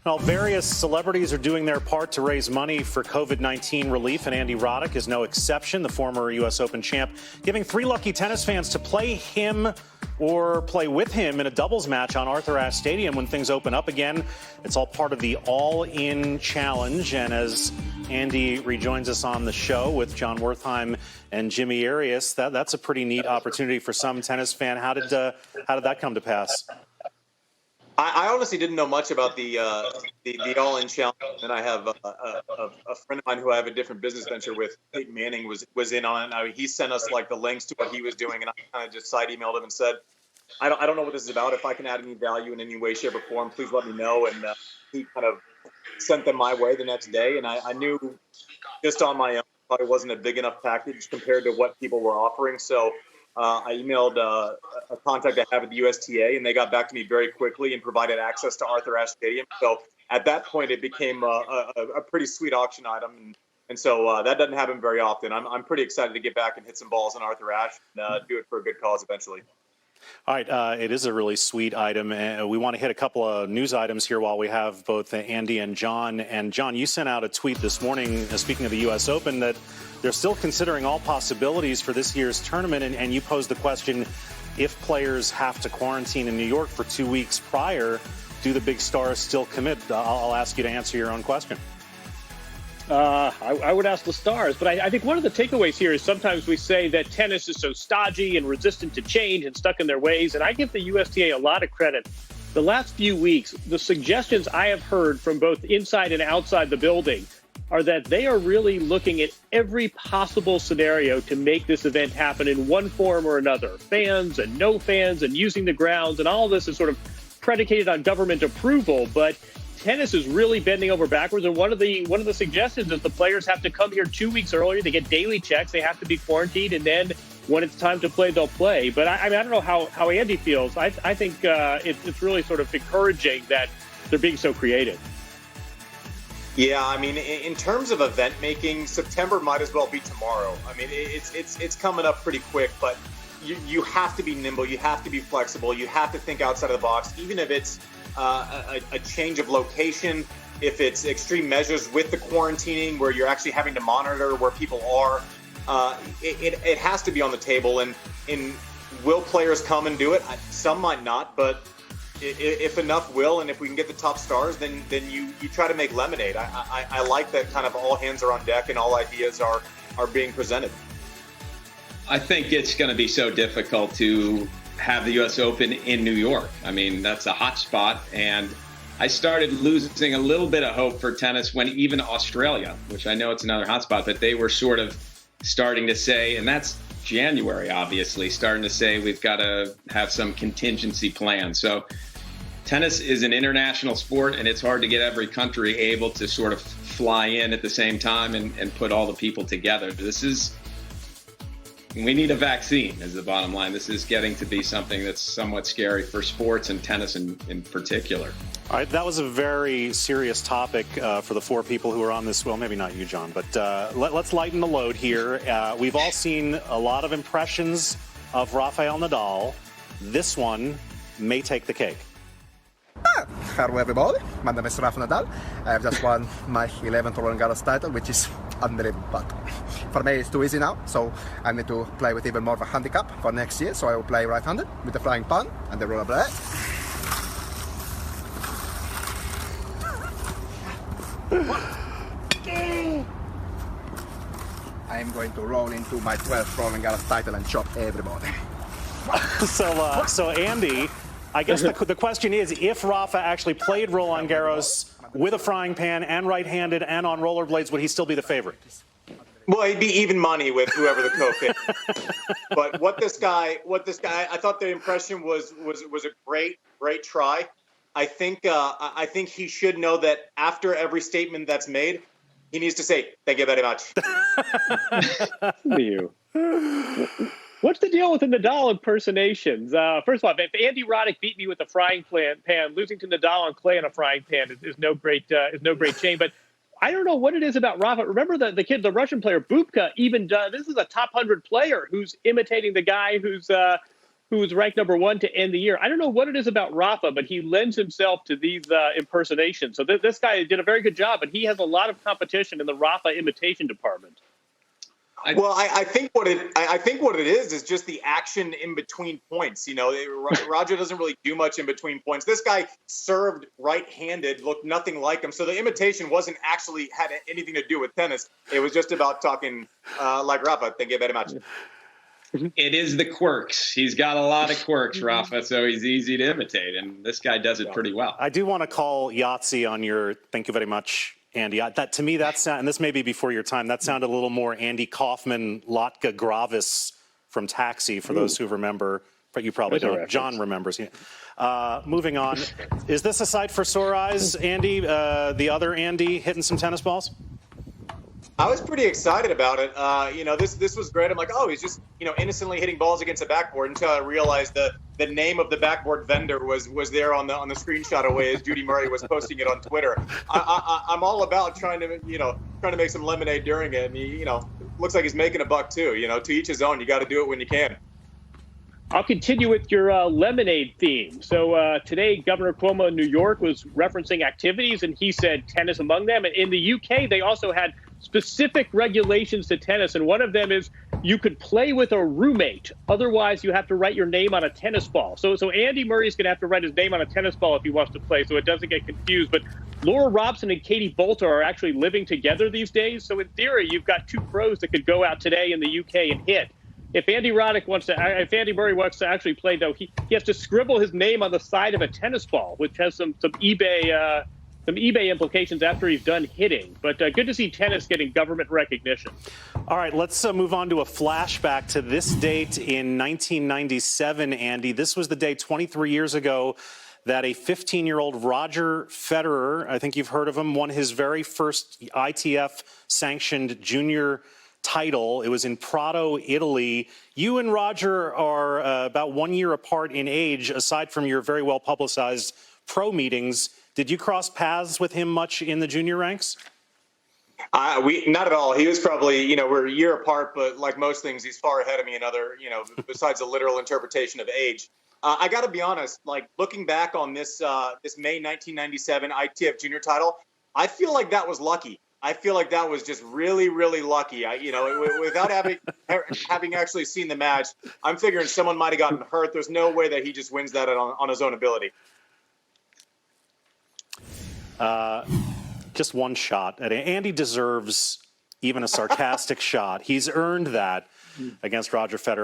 Well, various celebrities are doing their part to raise money for COVID-19 relief, and Andy Roddick is no exception. The former U.S. Open champ giving 3 lucky tennis fans to play him or play with him in a doubles match on Arthur Ashe Stadium when things open up again. It's all part of the All-In Challenge. And as Andy rejoins us on the show with John Wertheim and Jimmy Arias, that's a pretty neat opportunity for some tennis fan. How did that come to pass? I honestly didn't know much about the All-In Challenge, and I have a friend of mine who I have a different business venture with, Peyton Manning, was in on it. I mean, he sent us like the links to what he was doing, and I kind of just side emailed him and said, I don't know what this is about. If I can add any value in any way, shape, or form, please let me know. And he kind of sent them my way the next day, and I knew just on my own probably wasn't a big enough package compared to what people were offering. So I emailed a contact I have at the USTA, and they got back to me very quickly and provided access to Arthur Ashe Stadium. So at that point, it became a pretty sweet auction item, and so that doesn't happen very often. I'm pretty excited to get back and hit some balls on Arthur Ashe and do it for a good cause eventually. All right, it is a really sweet item. We want to hit a couple of news items here while we have both Andy and John. And John, you sent out a tweet this morning, speaking of the U.S. Open, that they're still considering all possibilities for this year's tournament. And you posed the question, if players have to quarantine in New York for 2 weeks prior, do the big stars still commit? I'll ask you to answer your own question. I would ask the stars, but I think one of the takeaways here is sometimes we say that tennis is so stodgy and resistant to change and stuck in their ways, and I give the USTA a lot of credit. The last few weeks, the suggestions I have heard from both inside and outside the building are that they are really looking at every possible scenario to make this event happen in one form or another. Fans and no fans and using the grounds, and all of this is sort of predicated on government approval, but tennis is really bending over backwards, and one of the suggestions is the players have to come here 2 weeks earlier. They get daily checks. They have to be quarantined, and then when it's time to play, they'll play. But I don't know how Andy feels. I think it's really sort of encouraging that they're being so creative. Yeah, I mean, in terms of event making, September might as well be tomorrow. I mean, it's coming up pretty quick, but you have to be nimble. You have to be flexible. You have to think outside of the box, even if it's a change of location, if it's extreme measures with the quarantining where you're actually having to monitor where people are. It has to be on the table. And will players come and do it? Some might not, but if enough will, and if we can get the top stars, then you try to make lemonade. I like that kind of all hands are on deck and all ideas are being presented. I think it's going to be so difficult to have the U.S. Open in New York. I mean, that's a hot spot. And I started losing a little bit of hope for tennis when even Australia, which I know it's another hot spot, but they were sort of starting to say, and that's January, obviously, starting to say we've got to have some contingency plan. So tennis is an international sport, and it's hard to get every country able to sort of fly in at the same time and put all the people together. We need a vaccine is the bottom line. This is getting to be something that's somewhat scary for sports and tennis in particular. All right, that was a very serious topic for the 4 people who are on this. Well, maybe not you, John, but let's lighten the load here. We've all seen a lot of impressions of Rafael Nadal. This one may take the cake. Hello everybody, my name is Rafa Nadal. I have just won my 11th Roland Garros title, which is unbelievable. But for me it's too easy now, so I need to play with even more of a handicap for next year. So I will play right-handed with the flying pan and the rollerblade. I am going to roll into my 12th Roland Garros title and chop everybody. So Andy, I guess the question is, if Rafa actually played Roland Garros with a frying pan and right-handed and on rollerblades, would he still be the favorite? Well, he'd be even money with whoever the co-favorite. But what this guy, I thought the impression was a great try. I think he should know that after every statement that's made, he needs to say, "Thank you very much." You. What's the deal with the Nadal impersonations? First of all, if Andy Roddick beat me with a frying pan, losing to Nadal on clay on a frying pan is no great shame. But I don't know what it is about Rafa. Remember the Russian player Bubka even done. This is a top 100 player who's imitating the guy who's who was ranked #1 to end the year. I don't know what it is about Rafa, but he lends himself to these impersonations. So this guy did a very good job, and he has a lot of competition in the Rafa imitation department. Well, I think what it is just the action in between points. You know, Roger doesn't really do much in between points. This guy served right-handed, looked nothing like him. So the imitation wasn't actually had anything to do with tennis. It was just about talking like Rafa. Thank you very much. It is the quirks. He's got a lot of quirks, Rafa, so he's easy to imitate, and this guy does it pretty well. I do want to call Yahtzee on your thank you very much, Andy. That to me, and this may be before your time, that sounded a little more Andy Kaufman, Latka Gravis from Taxi, for those who remember, but you probably don't. John remembers. Moving on. Is this a sight for sore eyes, Andy? The other Andy hitting some tennis balls? I was pretty excited about it. You know, this was great. I'm like, oh, he's just, you know, innocently hitting balls against a backboard, until I realized the name of the backboard vendor was there on the screenshot away as Judy Murray was posting it on Twitter. I'm all about trying to make some lemonade during it. And he, looks like he's making a buck too. You know, to each his own. You got to do it when you can. I'll continue with your lemonade theme. So today, Governor Cuomo in New York was referencing activities, and he said tennis among them. And in the UK, they also had specific regulations to tennis, and one of them is you could play with a roommate. Otherwise, you have to write your name on a tennis ball. So Andy Murray's going to have to write his name on a tennis ball if he wants to play, so it doesn't get confused. But Laura Robson and Katie Bolter are actually living together these days. So in theory, you've got two pros that could go out today in the UK and hit. If Andy Murray wants to actually play, though, he has to scribble his name on the side of a tennis ball, which has some eBay implications after he's done hitting. But good to see tennis getting government recognition. All right, let's move on to a flashback to this date in 1997, Andy. This was the day 23 years ago that a 15-year-old Roger Federer, I think you've heard of him, won his very first ITF-sanctioned junior title. It was in Prato, Italy. You and Roger are about 1 year apart in age, aside from your very well-publicized pro meetings. Did you cross paths with him much in the junior ranks? Not at all. He was probably, we're a year apart, but like most things, he's far ahead of me in other, besides the literal interpretation of age. I got to be honest, like looking back on this May 1997 ITF junior title, I feel like that was lucky. I feel like that was just really, really lucky. Without having actually seen the match, I'm figuring someone might have gotten hurt. There's no way that he just wins that on his own ability. Just one shot. Andy deserves even a sarcastic shot. He's earned that against Roger Federer.